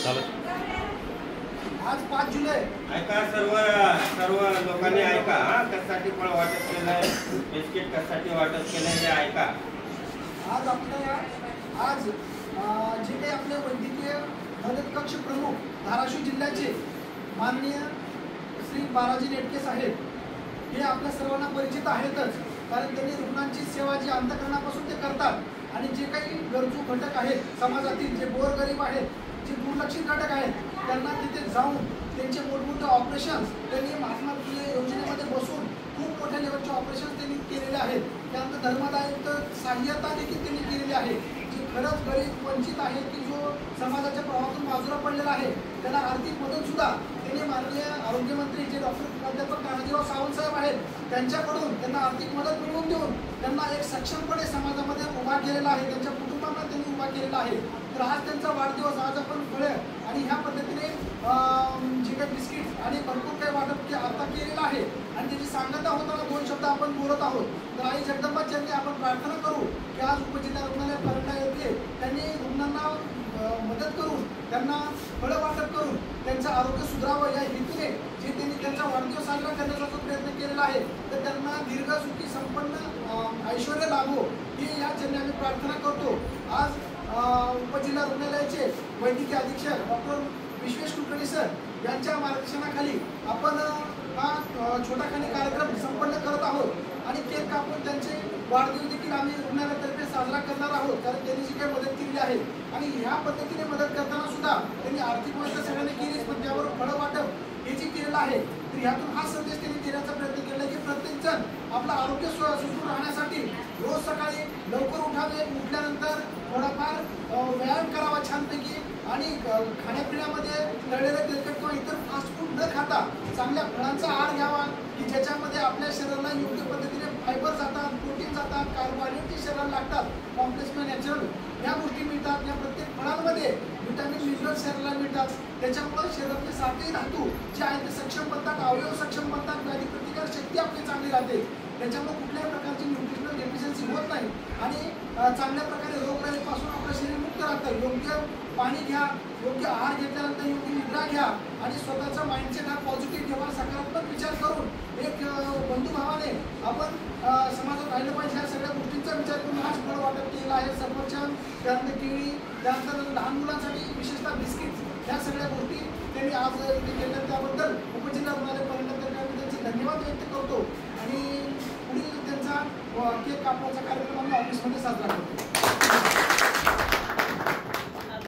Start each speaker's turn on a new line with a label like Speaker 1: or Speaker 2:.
Speaker 1: आज 5 जुलै
Speaker 2: ऐका सर्व सर्व लोकांनी ऐका कशासाठी फळ वाटप केलंय, बिस्किट कशासाठी वाटप केलंय हे ऐका।
Speaker 1: आज आपल्या जे काही आपले वैद्यकीय मदत कक्ष प्रमुख धाराशिव जिल्ह्याचे माननीय श्री बालाजी नेटके साहेब हे आपल्या सर्वांना परिचित आहेतच, कारण त्यांनी रुग्णांची सेवा जी अंतःकरणापासून ते करतात आणि जे काही गरजू घटक आहेत समाजातील, जे गोरगरीब आहेत, जे दुर्लक्षित घटक आहेत, त्यांना तिथे जाऊन त्यांचे मोठमोठे ऑपरेशन्स त्यांनी महात्मा फुले योजनेमध्ये बसून खूप मोठ्या लेवलचे ऑपरेशन्स त्यांनी केलेले आहेत। त्यानंतर धर्मदायित्व सहाय्यता देखील त्यांनी केलेली आहे। जे खरंच गरीब वंचित आहे की जो समाजाच्या प्रवाहातून बाजूला पडलेला आहे त्याला आर्थिक मदत सुद्धा त्यांनी माननीय आरोग्यमंत्री जे डॉक्टर प्राध्यापक तानाजीराव सावंत साहेब आहेत त्यांच्याकडून त्यांना आर्थिक मदत मिळवून देऊन त्यांना एक सक्षमपणे समाजामध्ये उभा केलेला आहे, त्यांच्या कुटुंबांना त्यांनी उभा केलेला आहे। तर आज त्यांचा वाढदिवस, आज आपण फळे आणि ह्या पद्धतीने जे काही बिस्किट आणि भरपूर काही वाटप आता केलेलं आहे आणि त्याची सांगता होताना 2 शब्द आपण बोलत आहोत। तर आई जगदंबा चरणी आपण प्रार्थना करू की आज उपजिल्हा रुग्णालय परंडा येथे त्यांनी रुग्णांना मदत करून त्यांना फळं वाटप करून त्यांचं आरोग्य सुधारावं या हेतूने जे त्यांनी त्यांचा वाढदिवस साजरा करण्याचा जो प्रयत्न केलेला आहे तर त्यांना दीर्घ सुखी संपन्न ऐश्वर्य लाभो ही या चरणी आम्ही प्रार्थना करतो। आज उपजिल्हा रुग्णालयाचे वैद्यकीय अधीक्षक डॉक्टर विश्वेश कुलकर्णी सर यांच्या मार्गदर्शनाखाली आपण हा छोटाखानी कार्यक्रम संपन्न करत आहोत आणि केक कापून त्यांचे वाढदिवस देखील आम्ही रुग्णालयातर्फे साजरा करणार आहोत, कारण त्यांनी जी काही मदत केलेली आहे आणि ह्या पद्धतीने मदत करताना सुद्धा त्यांनी आर्थिक मदत सगळ्यांनी केलीच, पण त्यावर फळं वाटप हे जे केलेलं आहे तर ह्यातून हा संदेश त्यांनी देण्याचा प्रयत्न केला की प्रत्येकजण आपलं आरोग्य सुदृढ राहण्यासाठी रोज सकाळी लवकर उठावे, उठल्यानंतर थोडाफार व्यायाम करावा छानपैकी आणि खाण्यापिण्यामध्ये तळलेलं तेलकट किंवा इतर फास्ट फूड न खाता चांगल्या फळांचा आहार घ्यावा की ज्याच्यामध्ये आपल्या शरीराला योग्य पद्धतीने फायबर जातात, प्रोटीन जातात, कार्बोहायड्रेट शरीराला लागतात, कॉम्प्लेक्स किंवा नॅचरल ह्या गोष्टी मिळतात। या प्रत्येक फळांमध्ये विटॅमिन मिनरल शरीराला मिळतात, त्याच्यामुळे शरीरातले साखळी धातू जे आहेत ते सक्षम बनतात, अवयव सक्षम बनतात, व्याधी प्रतिकार शक्ती आपली चांगली राहते, त्याच्यामुळे कुठल्याही प्रकारची न्यूट्रिशनल डेफिशियन्सी होत नाही आणि चांगल्या प्रकारे रोगराईपासून आपलं शरीर मुक्त राहतं। योग्य पाणी घ्या, योग्य आहार घेतल्यानंतर योग्य निद्रा घ्या आणि स्वतःचा माइंडसेट हा पॉझिटिव्ह ठेवा, सकारात्मक विचार करून एक बंधुभावाने आपण समाजात राहिलं पाहिजे। ह्या सगळ्या गोष्टींचा विचार करून आज फळ वाटप केलेला आहे। सफरचंद, त्यानंतर केळी, त्यानंतर लहान मुलांसाठी विशेषतः बिस्किट, ह्या सगळ्या गोष्टी त्यांनी आज इथे केल्या, त्याबद्दल उपजिल्हा रुग्णालय परंडातर्फे आम्ही त्यांचे धन्यवाद व्यक्त करतो आणि पुढील त्यांचा केक कापण्याचा कार्यक्रम आम्ही ऑफिसमध्ये साजरा करतो।